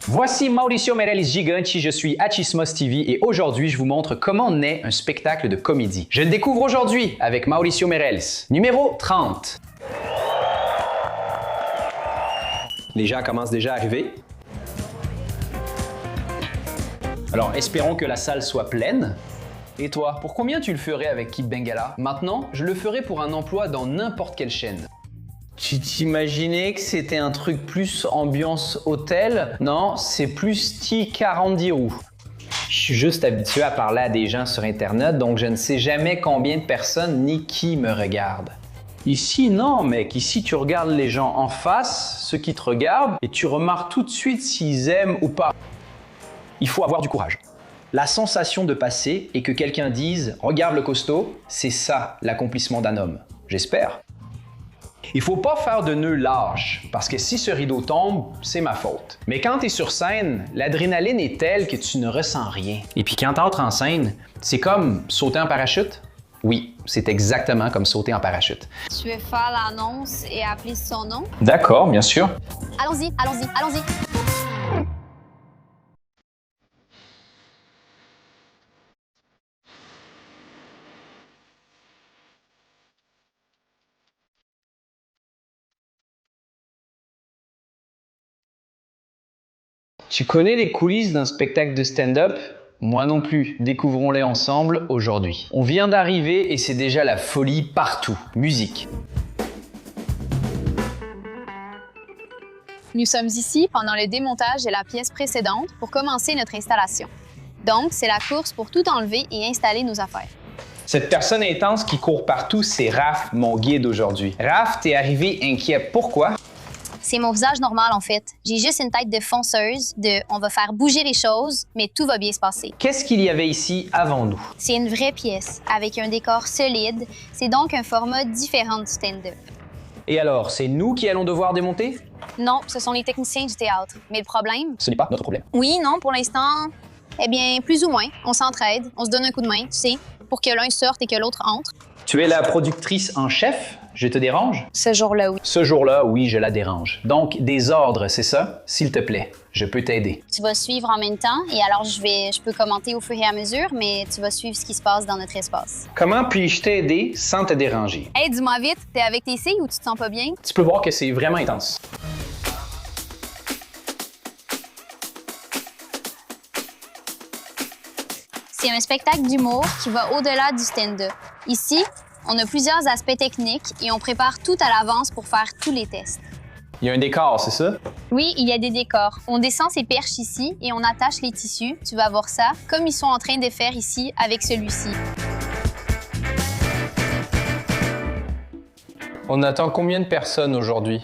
Voici Mauricio Meirelles Gigante, je suis Achismos TV et aujourd'hui je vous montre comment naît un spectacle de comédie. Je le découvre aujourd'hui avec Mauricio Meirelles. Numéro 30. Les gens commencent déjà à arriver. Alors espérons que la salle soit pleine. Et toi, pour combien tu le ferais avec Kid Bengala? Maintenant, je le ferai pour un emploi dans n'importe quelle chaîne. Tu t'imaginais que c'était un truc plus ambiance hôtel? Non, c'est plus T40. Je suis juste habitué à parler à des gens sur Internet, donc je ne sais jamais combien de personnes ni qui me regardent. Ici, non, mec. Ici, tu regardes les gens en face, ceux qui te regardent, et tu remarques tout de suite s'ils aiment ou pas. Il faut avoir du courage. La sensation de passer et que quelqu'un dise « Regarde le costaud », c'est ça l'accomplissement d'un homme. J'espère. Il faut pas faire de nœuds lâches, parce que si ce rideau tombe, c'est ma faute. Mais quand tu es sur scène, l'adrénaline est telle que tu ne ressens rien. Et puis quand tu entres en scène, c'est comme sauter en parachute. Oui, c'est exactement comme sauter en parachute. Tu veux faire l'annonce et appeler son nom? D'accord, bien sûr. Allons-y, allons-y, allons-y. Tu connais les coulisses d'un spectacle de stand-up? Moi non plus. Découvrons-les ensemble aujourd'hui. On vient d'arriver et c'est déjà la folie partout. Musique. Nous sommes ici pendant le démontage de la pièce précédente pour commencer notre installation. Donc, c'est la course pour tout enlever et installer nos affaires. Cette personne intense qui court partout, c'est Raph, mon guide aujourd'hui. Raph, t'es arrivé inquiet. Pourquoi? C'est mon visage normal, en fait. J'ai juste une tête de fonceuse, on va faire bouger les choses, mais tout va bien se passer. Qu'est-ce qu'il y avait ici avant nous? C'est une vraie pièce, avec un décor solide. C'est donc un format différent du stand-up. Et alors, c'est nous qui allons devoir démonter? Non, ce sont les techniciens du théâtre. Mais le problème? Ce n'est pas notre problème. Oui, non, pour l'instant, eh bien, plus ou moins. On s'entraide, on se donne un coup de main, tu sais, pour que l'un sorte et que l'autre entre. Tu es la productrice en chef? Je te dérange? Ce jour-là, oui. Ce jour-là, oui, je la dérange. Donc, des ordres, c'est ça? S'il te plaît, je peux t'aider. Tu vas suivre en même temps et alors je peux commenter au fur et à mesure, mais tu vas suivre ce qui se passe dans notre espace. Comment puis-je t'aider sans te déranger? Hey, dis-moi vite, t'es avec tes filles ou tu te sens pas bien? Tu peux voir que c'est vraiment intense. C'est un spectacle d'humour qui va au-delà du stand-up. Ici, on a plusieurs aspects techniques et on prépare tout à l'avance pour faire tous les tests. Il y a un décor, c'est ça? Oui, il y a des décors. On descend ces perches ici et on attache les tissus. Tu vas voir ça, comme ils sont en train de faire ici avec celui-ci. On attend combien de personnes aujourd'hui?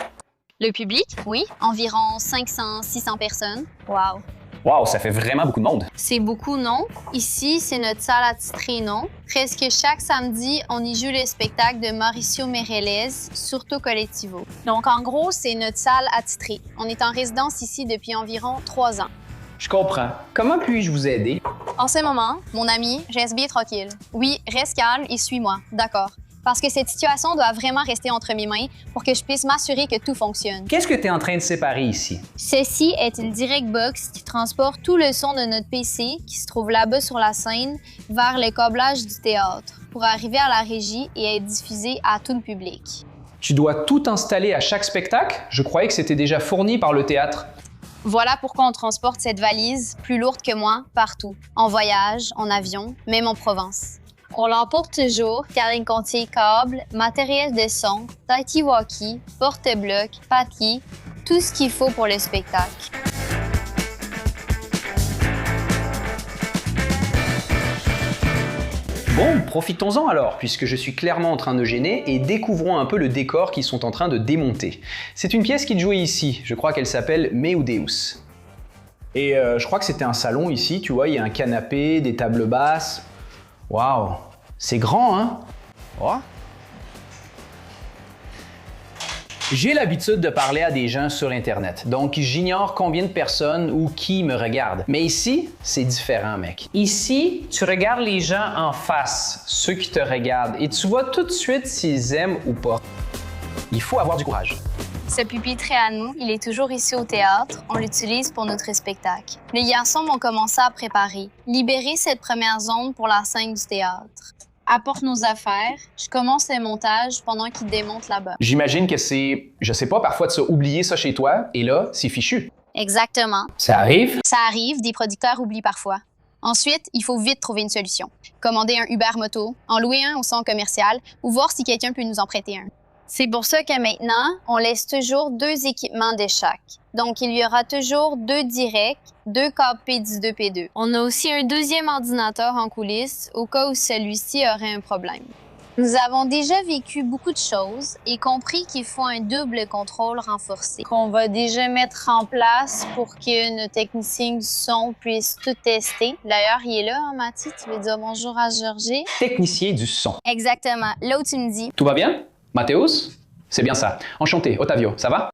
Le public, oui, environ 500-600 personnes. Wow. Wow, ça fait vraiment beaucoup de monde. C'est beaucoup, non? Ici, c'est notre salle attitrée, non? Presque chaque samedi, on y joue le spectacle de Mauricio Meirelles, Surto Colectivo. Donc, en gros, c'est notre salle attitrée. On est en résidence ici depuis environ 3 ans. Je comprends. Comment puis-je vous aider? En ce moment, mon ami, reste bien tranquille. Oui, reste calme et suis-moi, d'accord? Parce que cette situation doit vraiment rester entre mes mains pour que je puisse m'assurer que tout fonctionne. Qu'est-ce que tu es en train de séparer ici? Ceci est une direct box qui transporte tout le son de notre PC qui se trouve là-bas sur la scène vers le câblage du théâtre pour arriver à la régie et être diffusé à tout le public. Tu dois tout installer à chaque spectacle? Je croyais que c'était déjà fourni par le théâtre. Voilà pourquoi on transporte cette valise, plus lourde que moi, partout. En voyage, en avion, même en Provence. On l'emporte toujours car il contient câbles, matériel de son, talkie-walkie, porte-bloc, papier, tout ce qu'il faut pour le spectacle. Bon, profitons-en alors, puisque je suis clairement en train de gêner, et découvrons un peu le décor qu'ils sont en train de démonter. C'est une pièce qui jouait ici, je crois qu'elle s'appelle Meu Deus. Et je crois que c'était un salon ici, tu vois, il y a un canapé, des tables basses. Waouh, c'est grand, hein? Oh. J'ai l'habitude de parler à des gens sur Internet, donc j'ignore combien de personnes ou qui me regardent. Mais ici, c'est différent, mec. Ici, tu regardes les gens en face, ceux qui te regardent, et tu vois tout de suite s'ils aiment ou pas. Il faut avoir du courage. Ce pupitre est à nous, il est toujours ici au théâtre, on l'utilise pour notre spectacle. Les garçons vont commencer à préparer. Libérer cette première zone pour la scène du théâtre. Apporte nos affaires, je commence le montage pendant qu'ils démontent là-bas. J'imagine que c'est, je sais pas, parfois de oublier ça chez toi, et là, c'est fichu. Exactement. Ça arrive? Ça arrive, des producteurs oublient parfois. Ensuite, il faut vite trouver une solution. Commander un Uber Moto, en louer un au centre commercial ou voir si quelqu'un peut nous en prêter un. C'est pour ça que maintenant, on laisse toujours 2 équipements de chaque. Donc, il y aura toujours 2 directs, 2 câbles P12P2. On a aussi un deuxième ordinateur en coulisses au cas où celui-ci aurait un problème. Nous avons déjà vécu beaucoup de choses et compris qu'il faut un double contrôle renforcé qu'on va déjà mettre en place pour que nos techniciens du son puissent tout tester. D'ailleurs, il est là, hein, Mathis? Tu veux dire bonjour à Georgie? Technicien du son. Exactement. Là où tu me dis. Tout va bien? Mathéus? C'est bien ça. Enchanté, Ottavio, ça va?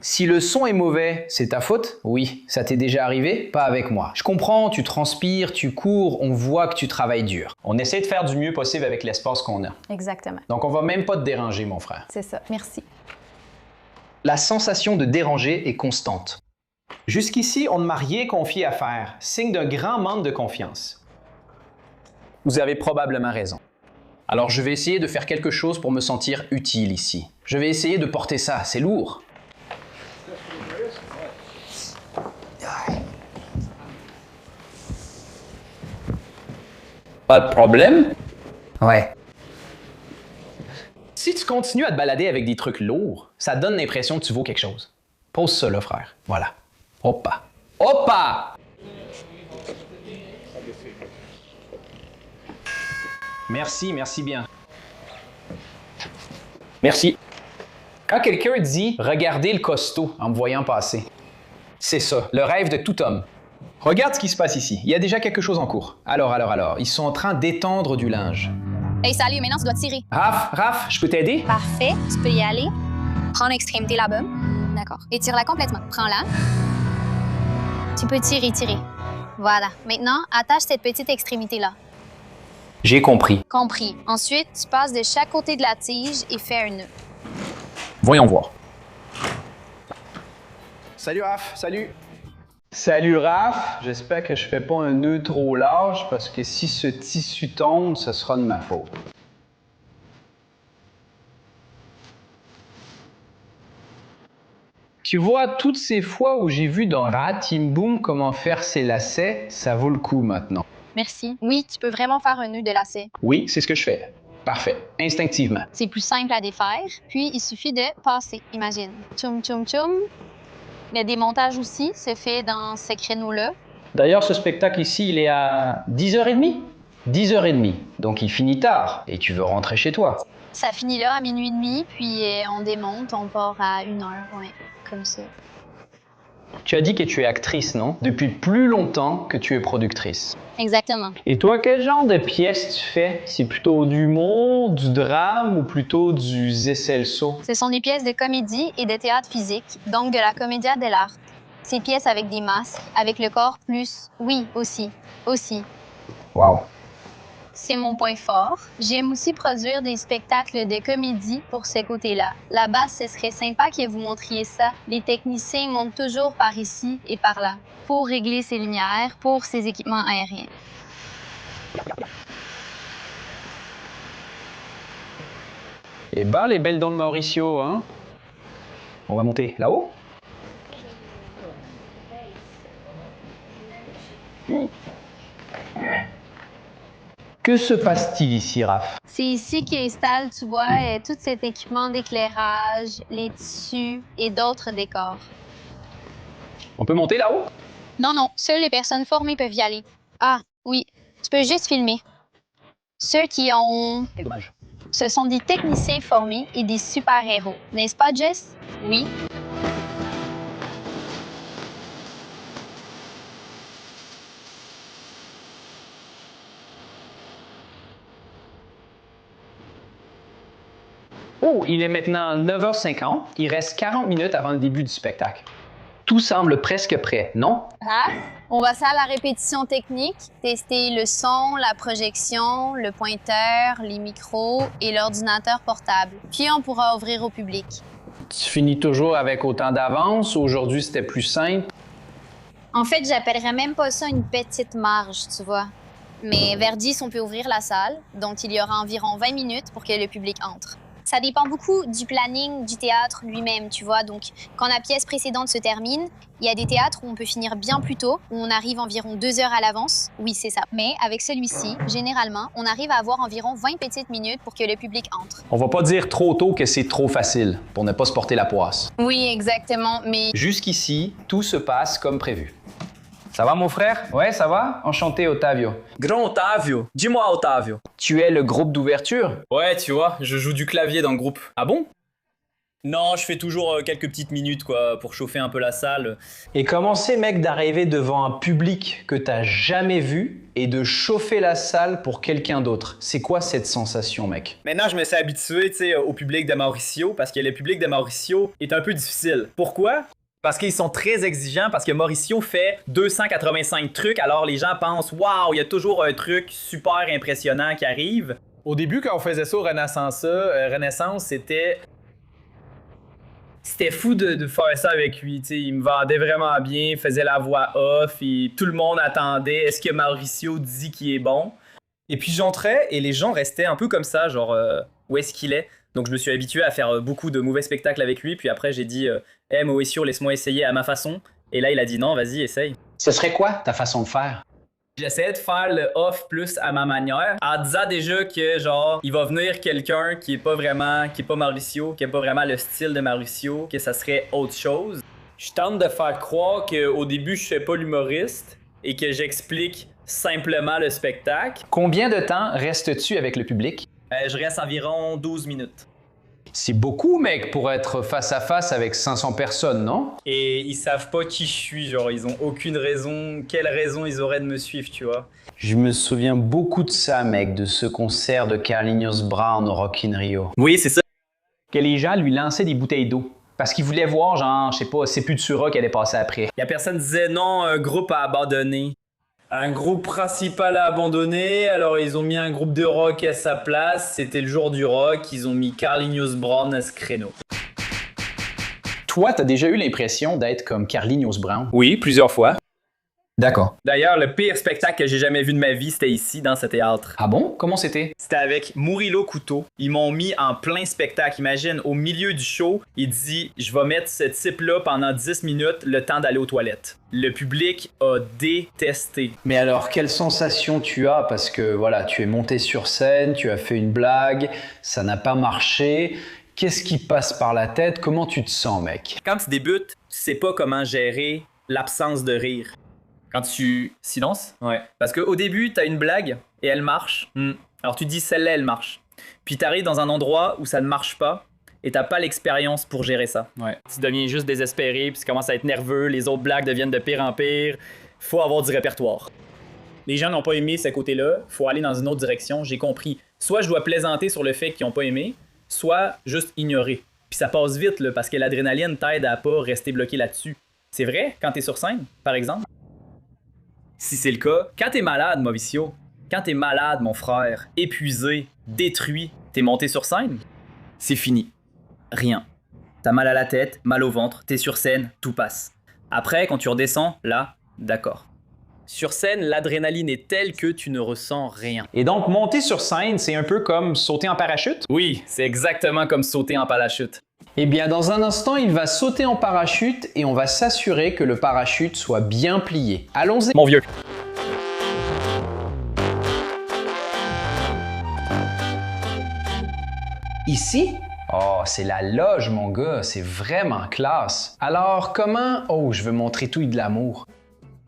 Si le son est mauvais, c'est ta faute? Oui. Ça t'est déjà arrivé? Pas avec moi. Je comprends, tu transpires, tu cours, on voit que tu travailles dur. On essaie de faire du mieux possible avec l'espace qu'on a. Exactement. Donc on va même pas te déranger, mon frère. C'est ça. Merci. La sensation de déranger est constante. Jusqu'ici, on ne m'a rien confié à faire, signe d'un grand manque de confiance. Vous avez probablement raison. Alors je vais essayer de faire quelque chose pour me sentir utile ici. Je vais essayer de porter ça, c'est lourd. Pas de problème? Ouais. Si tu continues à te balader avec des trucs lourds, ça donne l'impression que tu vaux quelque chose. Pose ça là, frère. Voilà. Hoppa. Hoppa! Merci, merci bien. Merci. Quand quelqu'un dit « Regardez le costaud » en me voyant passer, c'est ça, le rêve de tout homme. Regarde ce qui se passe ici. Il y a déjà quelque chose en cours. Alors, ils sont en train d'étendre du linge. Hey, salut, maintenant tu dois tirer. Raph, je peux t'aider? Parfait, tu peux y aller. Prends l'extrémité là-bas. D'accord. Étire-la complètement. Prends-la. Tu peux tirer. Voilà. Maintenant, attache cette petite extrémité-là. J'ai compris. Compris. Ensuite, tu passes de chaque côté de la tige et fais un nœud. Voyons voir. Salut Raph, salut. Salut Raph, j'espère que je fais pas un nœud trop large parce que si ce tissu tombe, ce sera de ma faute. Tu vois, toutes ces fois où j'ai vu dans Rat Team Boom comment faire ses lacets, ça vaut le coup maintenant. Merci. Oui, tu peux vraiment faire un nœud de lacet. Oui, c'est ce que je fais. Parfait, instinctivement. C'est plus simple à défaire, puis il suffit de passer, imagine. Tchoum, tchoum, tchoum. Le démontage aussi se fait dans ces créneaux-là. D'ailleurs, ce spectacle ici, il est à 10h30. 10h30, donc il finit tard et tu veux rentrer chez toi. Ça finit là à minuit et demi, puis on démonte, on part à 1h, ouais, comme ça. Tu as dit que tu es actrice, non? Depuis plus longtemps que tu es productrice. Exactement. Et toi, quel genre de pièces tu fais? C'est plutôt du humour, du drame ou plutôt du Zeselso? Ce sont des pièces de comédie et de théâtre physique, donc de la commedia dell'arte. Ces pièces avec des masques, avec le corps plus... Oui, aussi. Wow. C'est mon point fort. J'aime aussi produire des spectacles de comédie pour ce côté-là. Là-bas, ce serait sympa que vous montriez ça. Les techniciens montent toujours par ici et par là pour régler ces lumières, pour ces équipements aériens. Et ben, les belles dents de Mauricio, hein? On va monter là-haut? Que se passe-t-il ici, Raph? C'est ici qu'ils installent, tu vois, tout cet équipement d'éclairage, les tissus et d'autres décors. On peut monter là-haut? Non, seules les personnes formées peuvent y aller. Ah, oui, tu peux juste filmer. Ceux qui ont... Quel dommage. Ce sont des techniciens formés et des super-héros. N'est-ce pas, Jess? Oui. Oh, il est maintenant 9h50. Il reste 40 minutes avant le début du spectacle. Tout semble presque prêt, non? Raph, on va faire la répétition technique, tester le son, la projection, le pointeur, les micros et l'ordinateur portable. Puis on pourra ouvrir au public. Tu finis toujours avec autant d'avance? Aujourd'hui, c'était plus simple? En fait, j'appellerais même pas ça une petite marge, tu vois. Mais vers 10, on peut ouvrir la salle, donc il y aura environ 20 minutes pour que le public entre. Ça dépend beaucoup du planning du théâtre lui-même, tu vois. Donc, quand la pièce précédente se termine, il y a des théâtres où on peut finir bien plus tôt, où on arrive environ 2 heures à l'avance. Oui, c'est ça. Mais avec celui-ci, généralement, on arrive à avoir environ 20 petites minutes pour que le public entre. On va pas dire trop tôt que c'est trop facile, pour ne pas se porter la poisse. Oui, exactement, mais... Jusqu'ici, tout se passe comme prévu. Ça va, mon frère? Ouais, ça va? Enchanté, Otavio. Grand Otavio, dis-moi Otavio. Tu es le groupe d'ouverture? Ouais, tu vois, je joue du clavier dans le groupe. Ah bon? Non, je fais toujours quelques petites minutes quoi, pour chauffer un peu la salle. Et comment c'est, mec, d'arriver devant un public que t'as jamais vu et de chauffer la salle pour quelqu'un d'autre? C'est quoi cette sensation, mec? Maintenant, je me suis habitué, tu sais, au public de Mauricio, parce que le public de Mauricio est un peu difficile. Pourquoi? Parce qu'ils sont très exigeants, parce que Mauricio fait 285 trucs, alors les gens pensent « Waouh, il y a toujours un truc super impressionnant qui arrive ». Au début, quand on faisait ça au Renaissance, c'était fou de faire ça avec lui, tu sais, il me vendait vraiment bien, faisait la voix off, et tout le monde attendait « Est-ce que Mauricio dit qu'il est bon ?» Et puis j'entrais, et les gens restaient un peu comme ça, genre où est-ce qu'il est? Donc je me suis habitué à faire beaucoup de mauvais spectacles avec lui, puis après j'ai dit hey, Mauricio, laisse-moi essayer à ma façon. Et là il a dit non, vas-y, essaye. Ce serait quoi ta façon de faire? J'essayais de faire le off plus à ma manière, en disant déjà que genre il va venir quelqu'un qui est pas Mauricio, qui est pas vraiment le style de Mauricio, que ça serait autre chose. Je tente de faire croire qu'au début je fais pas l'humoriste et que j'explique simplement le spectacle. Combien de temps restes-tu avec le public? Je reste environ 12 minutes. C'est beaucoup, mec, pour être face à face avec 500 personnes, non? Et ils savent pas qui je suis, genre ils ont aucune raison, quelle raison ils auraient de me suivre, tu vois. Je me souviens beaucoup de ça, mec, de ce concert de Carlinhos Brown au Rock in Rio. Oui, c'est ça. Que les gens lui lançaient des bouteilles d'eau. Parce qu'ils voulaient voir, genre, je sais pas, Sepultura qui allait passer après. Y a personne qui disait non, un groupe a abandonné. Un groupe principal a abandonné, alors ils ont mis un groupe de rock à sa place. C'était le jour du rock, ils ont mis Carlinhos Brown à ce créneau. Toi, t'as déjà eu l'impression d'être comme Carlinhos Brown? Oui, plusieurs fois. D'accord. D'ailleurs, le pire spectacle que j'ai jamais vu de ma vie, c'était ici, dans ce théâtre. Ah bon? Comment c'était? C'était avec Murilo Couto. Ils m'ont mis en plein spectacle. Imagine, au milieu du show, il dit « Je vais mettre ce type-là pendant 10 minutes, le temps d'aller aux toilettes. » Le public a détesté. Mais alors, quelle sensation tu as? Parce que voilà, tu es monté sur scène, tu as fait une blague, ça n'a pas marché. Qu'est-ce qui passe par la tête? Comment tu te sens, mec? Quand tu débutes, tu sais pas comment gérer l'absence de rire. Quand tu silences? Ouais. Parce qu'au début, t'as une blague et elle marche. Alors tu dis celle-là, elle marche. Puis t'arrives dans un endroit où ça ne marche pas et t'as pas l'expérience pour gérer ça. Ouais. Tu deviens juste désespéré, puis tu commences à être nerveux, les autres blagues deviennent de pire en pire. Faut avoir du répertoire. Les gens n'ont pas aimé ce côté-là, faut aller dans une autre direction, j'ai compris. Soit je dois plaisanter sur le fait qu'ils n'ont pas aimé, soit juste ignorer. Puis ça passe vite, là, parce que l'adrénaline t'aide à pas rester bloqué là-dessus. C'est vrai, quand t'es sur scène, par exemple? Si c'est le cas, quand t'es malade, Mauricio, quand t'es malade, mon frère, épuisé, détruit, t'es monté sur scène, c'est fini. Rien. T'as mal à la tête, mal au ventre, t'es sur scène, tout passe. Après, quand tu redescends, là, d'accord. Sur scène, l'adrénaline est telle que tu ne ressens rien. Et donc, monter sur scène, c'est un peu comme sauter en parachute? Oui, c'est exactement comme sauter en parachute. Eh bien, dans un instant, il va sauter en parachute et on va s'assurer que le parachute soit bien plié. Allons-y. Mon vieux. Ici? Oh, c'est la loge, mon gars. C'est vraiment classe. Alors, comment... Oh, je veux montrer tout de l'amour.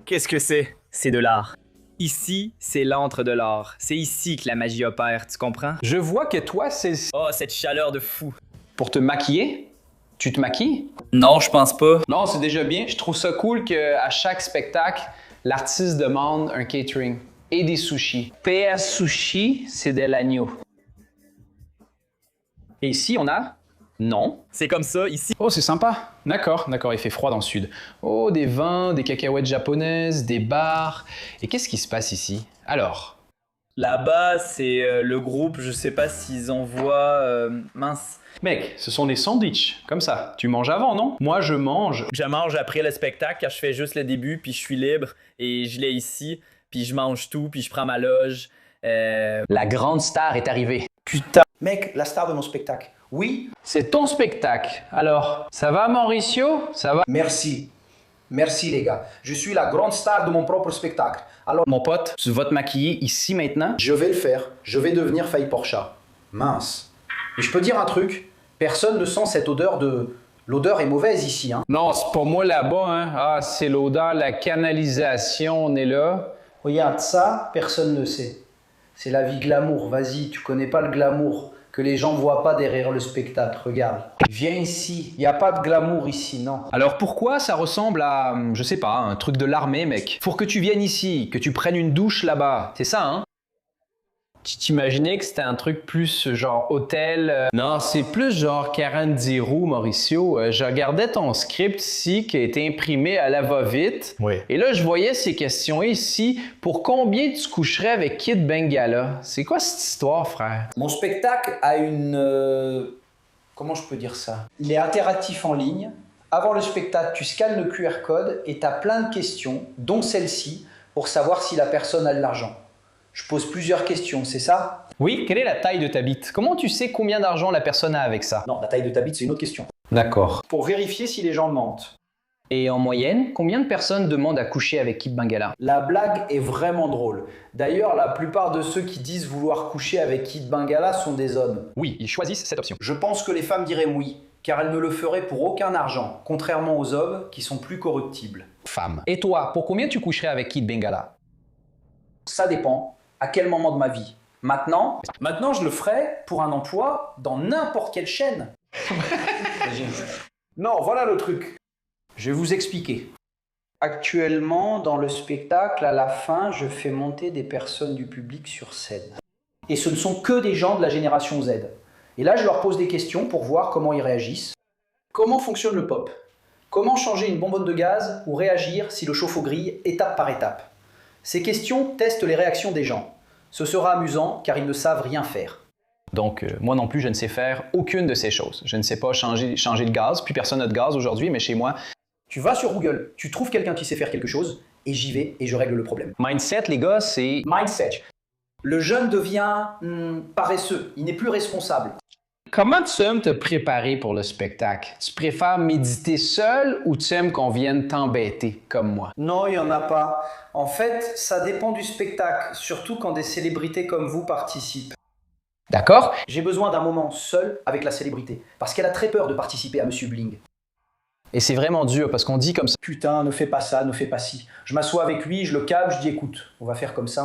Qu'est-ce que c'est? C'est de l'art. Ici, c'est l'antre de l'art. C'est ici que la magie opère, tu comprends? Je vois que toi, c'est... Oh, cette chaleur de fou. Pour te maquiller? Tu te maquilles? Non, je pense pas. Non, c'est déjà bien. Je trouve ça cool qu'à chaque spectacle, l'artiste demande un catering et des sushis. PS Sushi, c'est de l'agneau. Et ici, on a... Non. C'est comme ça, ici. Oh, c'est sympa. D'accord, il fait froid dans le sud. Oh, des vins, des cacahuètes japonaises, des bars. Et qu'est-ce qui se passe ici? Alors, Là-bas, c'est le groupe, je sais pas s'ils envoient... mince. Mec, ce sont des sandwichs, comme ça. Tu manges avant, non? Moi, je mange. Je mange après le spectacle, car je fais juste le début, puis je suis libre, et je l'ai ici, puis je mange tout, puis je prends ma loge. La grande star est arrivée. Putain. Mec, la star de mon spectacle. Oui. C'est ton spectacle. Alors, ça va, Mauricio? Ça va? Merci. Merci les gars. Je suis la grande star de mon propre spectacle. Alors, Mon pote, tu vas te maquiller ici maintenant? je vais le faire. Je vais devenir Faye Porchat. Mince. Et je peux dire un truc. Personne ne sent cette odeur de... L'odeur est mauvaise ici, hein. Non, c'est pas moi là-bas, hein. Ah, c'est l'odeur, la canalisation, on est là. Regarde ça, personne ne sait. C'est la vie glamour. Vas-y, tu connais pas le glamour que les gens voient pas derrière le spectacle. Regarde. Viens ici. Il n'y a pas de glamour ici, non. Alors pourquoi ça ressemble à, je sais pas, un truc de l'armée, mec? Pour que tu viennes ici, que tu prennes une douche là-bas, c'est ça, hein? Tu t'imaginais que c'était un truc plus genre hôtel? Non, c'est plus genre 40 roues, Mauricio. Je regardais ton script ici qui a été imprimé à la va-vite. Oui. Et là, je voyais ces questions ici. Pour combien tu coucherais avec Kid Bengala? C'est quoi cette histoire, frère? Mon spectacle a une... comment je peux dire ça? Il est interactif en ligne. Avant le spectacle, tu scannes le QR code et tu as plein de questions, dont celle-ci, pour savoir si la personne a de l'argent. Je pose plusieurs questions, c'est ça? Oui, quelle est la taille de ta bite? Comment tu sais combien d'argent la personne a avec ça? Non, la taille de ta bite, c'est une autre question. D'accord. Pour vérifier si les gens mentent. Et en moyenne, combien de personnes demandent à coucher avec Kid Bengala? La blague est vraiment drôle. D'ailleurs, la plupart de ceux qui disent vouloir coucher avec Kid Bengala sont des hommes. Oui, ils choisissent cette option. Je pense que les femmes diraient oui, car elles ne le feraient pour aucun argent, contrairement aux hommes qui sont plus corruptibles. Femme. Et toi, pour combien tu coucherais avec Kid Bengala? Ça dépend. À quel moment de ma vie? Maintenant, je le ferai pour un emploi dans n'importe quelle chaîne. Non, voilà le truc. Je vais vous expliquer. Actuellement, dans le spectacle, à la fin, je fais monter des personnes du public sur scène. Et ce ne sont que des gens de la génération Z. Et là, je leur pose des questions pour voir comment ils réagissent. Comment fonctionne le pop? Comment changer une bonbonne de gaz ou réagir si le chauffe-eau grille étape par étape? Ces questions testent les réactions des gens. Ce sera amusant car ils ne savent rien faire. Donc, moi non plus, je ne sais faire aucune de ces choses. Je ne sais pas changer le gaz, puis personne n'a de gaz aujourd'hui, mais chez moi... Tu vas sur Google, tu trouves quelqu'un qui sait faire quelque chose, et j'y vais et je règle le problème. Mindset, les gars, c'est... Mindset. Le jeune devient paresseux, il n'est plus responsable. Comment tu aimes te préparer pour le spectacle? Tu préfères méditer seul ou tu aimes qu'on vienne t'embêter comme moi? Non, il n'y en a pas. En fait, ça dépend du spectacle, surtout quand des célébrités comme vous participent. D'accord? J'ai besoin d'un moment seul avec la célébrité, parce qu'elle a très peur de participer à Monsieur Bling. Et c'est vraiment dur parce qu'on dit comme ça. Putain, ne fais pas ça, ne fais pas ci. Je m'assois avec lui, je le calme, je dis écoute, on va faire comme ça,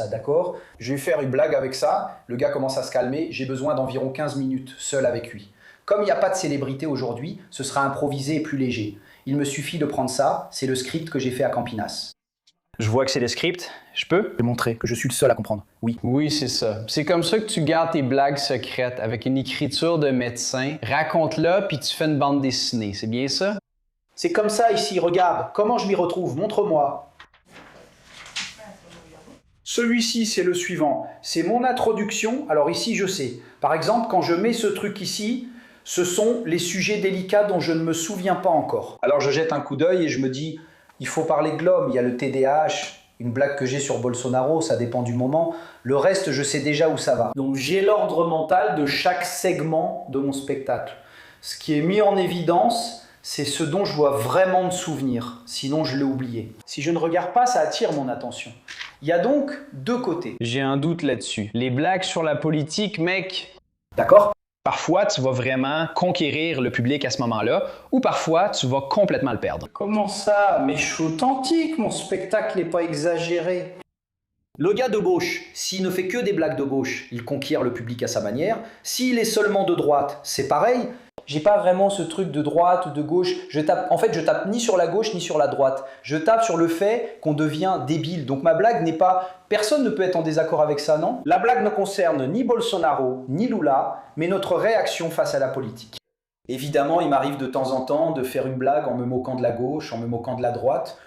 d'accord? Je vais faire une blague avec ça, le gars commence à se calmer, j'ai besoin d'environ 15 minutes seul avec lui. Comme il n'y a pas de célébrité aujourd'hui, ce sera improvisé et plus léger. Il me suffit de prendre ça, c'est le script que j'ai fait à Campinas. Je vois que c'est le script. Je peux? Je vais montrer que je suis le seul à comprendre. Oui. Oui, c'est ça. C'est comme ça que tu gardes tes blagues secrètes avec une écriture de médecin. Raconte-la, puis tu fais une bande dessinée. C'est bien ça? C'est comme ça ici, regarde. Comment je m'y retrouve? Montre-moi. Celui-ci, c'est le suivant. C'est mon introduction. Alors ici, je sais. Par exemple, quand je mets ce truc ici, ce sont les sujets délicats dont je ne me souviens pas encore. Alors je jette un coup d'œil et je me dis, il faut parler de l'homme. Il y a le TDAH, une blague que j'ai sur Bolsonaro, ça dépend du moment. Le reste, je sais déjà où ça va. Donc j'ai l'ordre mental de chaque segment de mon spectacle. Ce qui est mis en évidence, c'est ce dont je dois vraiment me souvenir, sinon je l'ai oublié. Si je ne regarde pas, ça attire mon attention. Il y a donc deux côtés. J'ai un doute là-dessus. Les blagues sur la politique, mec... D'accord? Parfois, tu vas vraiment conquérir le public à ce moment-là, ou parfois, tu vas complètement le perdre. Comment ça? Mais je suis authentique, mon spectacle n'est pas exagéré. Le gars de gauche, s'il ne fait que des blagues de gauche, il conquiert le public à sa manière. S'il est seulement de droite, c'est pareil. J'ai pas vraiment ce truc de droite ou de gauche. En fait, je tape ni sur la gauche ni sur la droite. Je tape sur le fait qu'on devient débile. Donc ma blague n'est pas... Personne ne peut être en désaccord avec ça, non? La blague ne concerne ni Bolsonaro, ni Lula, mais notre réaction face à la politique. Évidemment, il m'arrive de temps en temps de faire une blague en me moquant de la gauche, en me moquant de la droite.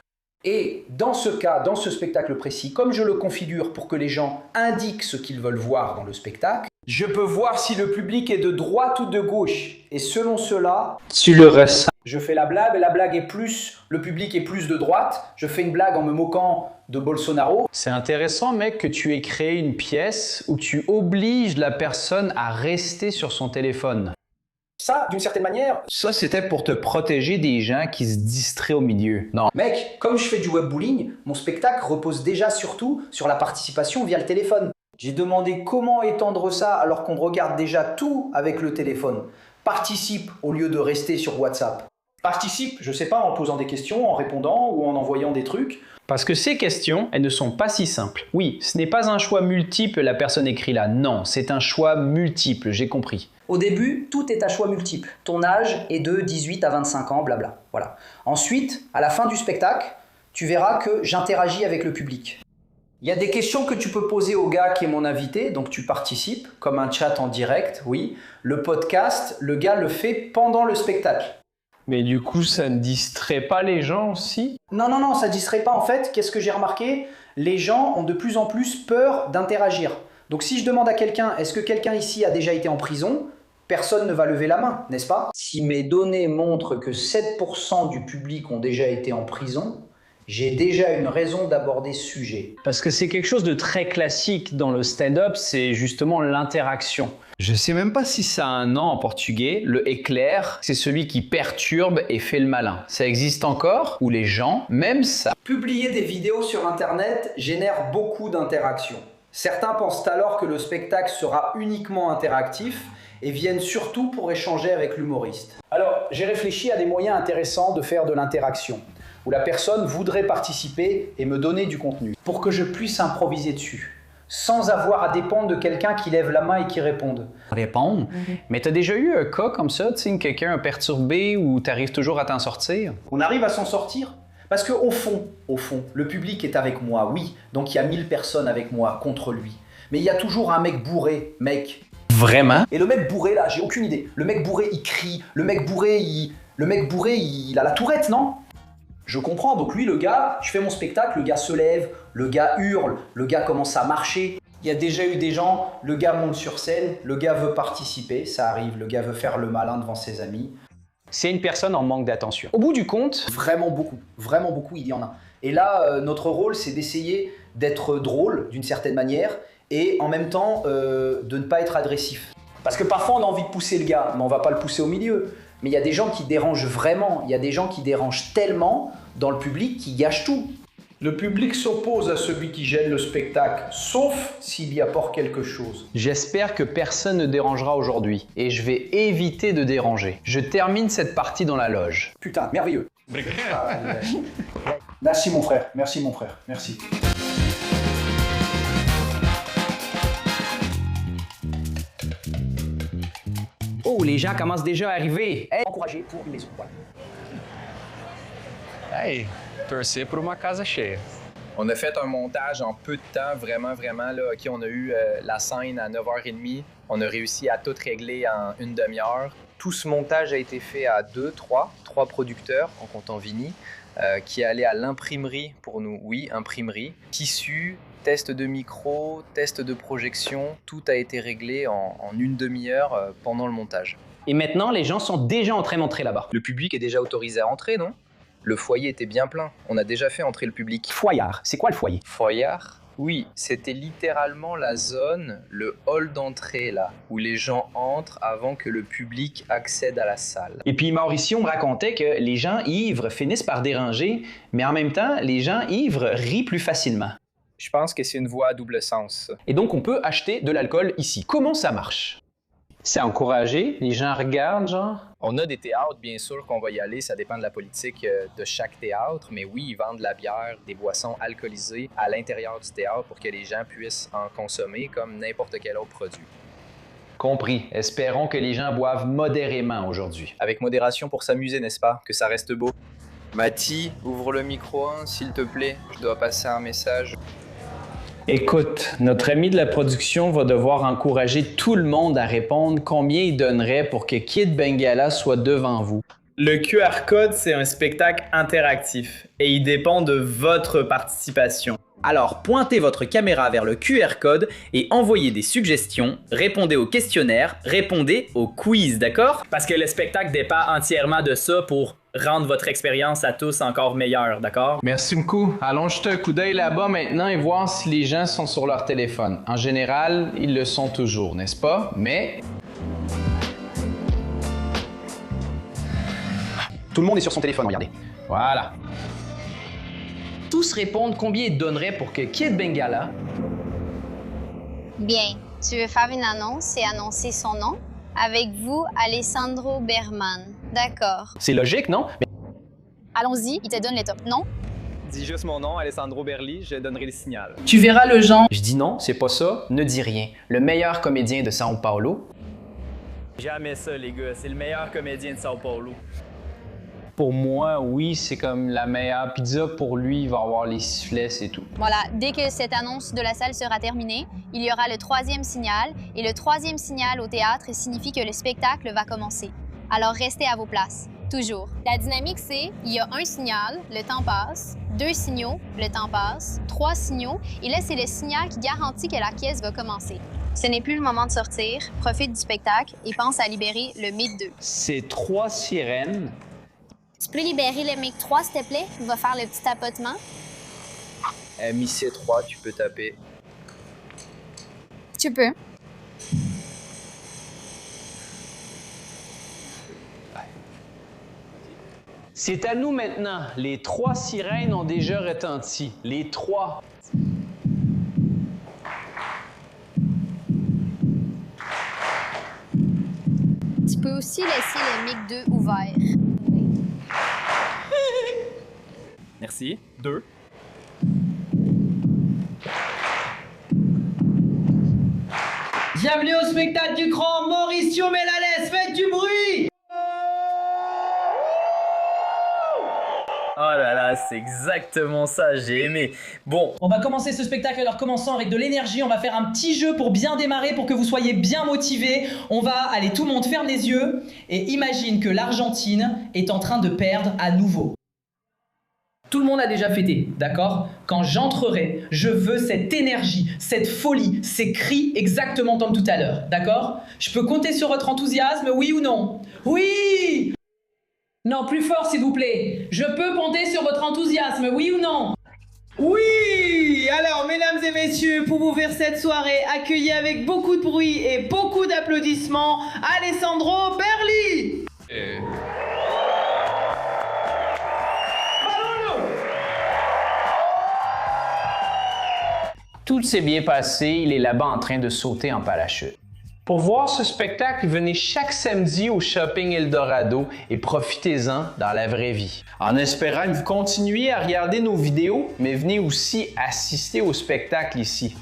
Et dans ce cas, dans ce spectacle précis, comme je le configure pour que les gens indiquent ce qu'ils veulent voir dans le spectacle, je peux voir si le public est de droite ou de gauche. Et selon cela, Tu le ressens. je fais la blague et la blague est plus, le public est plus de droite. Je fais une blague en me moquant de Bolsonaro. C'est intéressant, mec, que tu aies créé une pièce où tu obliges la personne à rester sur son téléphone. Ça, d'une certaine manière, Ça, c'était pour te protéger des gens qui se distraient au milieu. Non. mec, comme je fais du webbullying, mon spectacle repose déjà surtout sur la participation via le téléphone. J'ai demandé comment étendre ça alors qu'on regarde déjà tout avec le téléphone. Participe au lieu de rester sur WhatsApp. Participe, je sais pas, en posant des questions, en répondant ou en envoyant des trucs. Parce que ces questions, elles ne sont pas si simples. Oui, ce n'est pas un choix multiple, la personne écrit là. Non, c'est un choix multiple, j'ai compris. Au début, tout est à choix multiple. Ton âge est de 18 à 25 ans, blabla. Voilà. Ensuite, à la fin du spectacle, tu verras que j'interagis avec le public. Il y a des questions que tu peux poser au gars qui est mon invité, donc tu participes, comme un chat en direct, oui. Le podcast, le gars le fait pendant le spectacle. Mais du coup, ça ne distrait pas les gens aussi? Non, ça ne distrait pas en fait. Qu'est-ce que j'ai remarqué? Les gens ont de plus en plus peur d'interagir. Donc si je demande à quelqu'un, est-ce que quelqu'un ici a déjà été en prison? Personne ne va lever la main, n'est-ce pas? Si mes données montrent que 7% du public ont déjà été en prison, j'ai déjà une raison d'aborder ce sujet. Parce que c'est quelque chose de très classique dans le stand-up, c'est justement l'interaction. Je sais même pas si ça a un nom en portugais. Le éclair, c'est celui qui perturbe et fait le malin. Ça existe encore? Où les gens, même ça. Publier des vidéos sur Internet génère beaucoup d'interactions. Certains pensent alors que le spectacle sera uniquement interactif et viennent surtout pour échanger avec l'humoriste. Alors, j'ai réfléchi à des moyens intéressants de faire de l'interaction, où la personne voudrait participer et me donner du contenu, pour que je puisse improviser dessus, sans avoir à dépendre de quelqu'un qui lève la main et qui réponde. Répondre. Mais t'as déjà eu un cas comme ça, tu sais, quelqu'un a perturbé ou t'arrives toujours à t'en sortir? On arrive à s'en sortir parce qu'au fond, le public est avec moi, oui, donc il y a 1000 personnes avec moi contre lui. Mais il y a toujours un mec bourré, mec. Vraiment? Et le mec bourré là, j'ai aucune idée. Le mec bourré, il crie. Le mec bourré, il a la tourette, non? Je comprends, donc lui, le gars, je fais mon spectacle, le gars se lève, le gars hurle, le gars commence à marcher. Il y a déjà eu des gens, le gars monte sur scène, le gars veut participer, ça arrive, le gars veut faire le malin devant ses amis. C'est une personne en manque d'attention. Au bout du compte, Vraiment beaucoup, il y en a. Et là, notre rôle, c'est d'essayer d'être drôle, d'une certaine manière, et en même temps, de ne pas être agressif. Parce que parfois, on a envie de pousser le gars, mais on va pas le pousser au milieu. Mais il y a des gens qui dérangent vraiment, il y a des gens qui dérangent tellement dans le public qui gâchent tout. Le public s'oppose à celui qui gêne le spectacle, sauf s'il y apporte quelque chose. j'espère que personne ne dérangera aujourd'hui et je vais éviter de déranger. Je termine cette partie dans la loge. Putain, merveilleux. Merci mon frère, merci. Oh, les gens commencent déjà à arriver. Hey. Encouragé pour une maison, voilà. Hey, torcer por uma casa cheia. On a fait un montage en peu de temps, vraiment, là. OK, on a eu la scène à 9h30. On a réussi à tout régler en une demi-heure. Tout ce montage a été fait à trois producteurs, en comptant Vini, qui allaient à l'imprimerie pour nous. Oui, imprimerie. Tissu, test de micro, test de projection, tout a été réglé en une demi-heure pendant le montage. Et maintenant, les gens sont déjà en train d'entrer là-bas. Le public est déjà autorisé à entrer, non? Le foyer était bien plein. On a déjà fait entrer le public. Foyard, c'est quoi le foyer? Foyard? Oui, c'était littéralement la zone, le hall d'entrée là, où les gens entrent avant que le public accède à la salle. Et puis Mauricio me racontait que les gens ivres finissent par déranger, mais en même temps, les gens ivres rient plus facilement. Je pense que c'est une voie à double sens. Et donc, on peut acheter de l'alcool ici. Comment ça marche? C'est encouragé, les gens regardent, genre. On a des théâtres, bien sûr, qu'on va y aller. Ça dépend de la politique de chaque théâtre. Mais oui, ils vendent de la bière, des boissons alcoolisées à l'intérieur du théâtre pour que les gens puissent en consommer comme n'importe quel autre produit. Compris. Espérons que les gens boivent modérément aujourd'hui. Avec modération pour s'amuser, n'est-ce pas? Que ça reste beau. Mathie, ouvre le micro, hein, s'il te plaît. Je dois passer un message. Écoute, notre ami de la production va devoir encourager tout le monde à répondre combien il donnerait pour que Kid Bengala soit devant vous. Le QR code, c'est un spectacle interactif et il dépend de votre participation. Alors, pointez votre caméra vers le QR code et envoyez des suggestions, répondez au questionnaire, répondez au quiz, d'accord? Parce que le spectacle dépend entièrement de ça pour rendre votre expérience à tous encore meilleure, d'accord? Merci beaucoup. Allons jeter un coup d'œil là-bas maintenant et voir si les gens sont sur leur téléphone. En général, ils le sont toujours, n'est-ce pas? Mais... Tout le monde est sur son téléphone, regardez. voilà. Tous répondent combien ils donneraient pour que Kid Bengala... Bien, tu veux faire une annonce et annoncer son nom? Avec vous, Alessandro Berman. D'accord. C'est logique, non? Mais... Allons-y, il te donne les top. Non? Dis juste mon nom, Alessandro Berli, je donnerai le signal. Tu verras le genre. Je dis non, c'est pas ça, ne dis rien. Le meilleur comédien de São Paulo... Jamais ça, les gars, c'est le meilleur comédien de São Paulo. Pour moi, oui, c'est comme la meilleure pizza. Pour lui, il va avoir les sifflets, c'est tout. Voilà, dès que cette annonce de la salle sera terminée, il y aura le troisième signal. Et le troisième signal au théâtre signifie que le spectacle va commencer. Alors restez à vos places, toujours. La dynamique, c'est il y a un signal, le temps passe, 2 signaux, le temps passe, 3 signaux, et là, c'est le signal qui garantit que la pièce va commencer. Ce n'est plus le moment de sortir, profite du spectacle et pense à libérer le mythe 2. C'est 3 sirènes. Tu peux libérer le mic 3, s'il te plaît? On va faire le petit tapotement. MIC3, tu peux taper. Tu peux. C'est à nous maintenant. Les 3 sirènes ont déjà retenti. Les 3. Tu peux aussi laisser le mic 2 ouvert. Merci. 2. Bienvenue au spectacle du grand Mauricio Melales, faites du bruit! Oh là là, c'est exactement ça, j'ai aimé. Bon, On va commencer ce spectacle, alors commençons avec de l'énergie, on va faire un petit jeu pour bien démarrer, pour que vous soyez bien motivés. On va, allez, tout le monde ferme les yeux et imagine que l'Argentine est en train de perdre à nouveau. Tout le monde a déjà fêté, d'accord? Quand j'entrerai, je veux cette énergie, cette folie, ces cris exactement comme tout à l'heure, d'accord? Je peux compter sur votre enthousiasme, oui ou non? Oui! Non, plus fort s'il vous plaît. Je peux compter sur votre enthousiasme, oui ou non? Oui! Alors, mesdames et messieurs, pour ouvrir cette soirée, accueillez avec beaucoup de bruit et beaucoup d'applaudissements Alessandro Berli! Tout s'est bien passé. Il est là-bas en train de sauter en parachute. Pour voir ce spectacle, venez chaque samedi au Shopping Eldorado et profitez-en dans la vraie vie. En espérant que vous continuiez à regarder nos vidéos, mais venez aussi assister au spectacle ici.